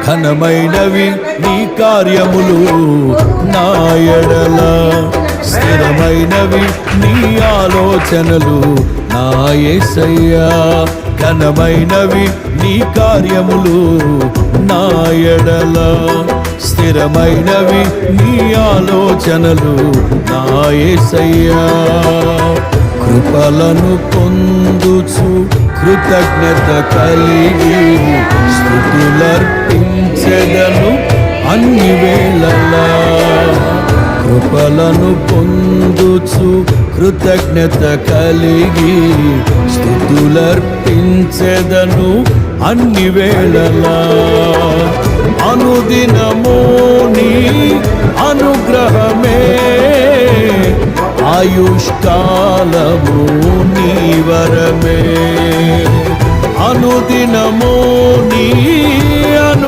ఘనమైనవి నీ కార్యములు నా ఎడల, స్థిరమైనవి నీ ఆలోచనలు నా యేసయ్యా. ఘనమైనవి నీ కార్యములు నా ఎడల, స్థిరమైనవి నీ ఆలోచనలు నా యేసయ్యా. కృపలను పొందుచు కృతజ్ఞత కలిగి స్తుతులర్పించెదను అన్ని వేళలా. కృపలను పొందుచు కృతజ్ఞత కలిగి స్తుతులర్పించెదను అన్ని వేళలా. అనుదినము నీ అనుగ్రహమే, ఆయుష్కాలము నీ వరమే. అనుదినము నీ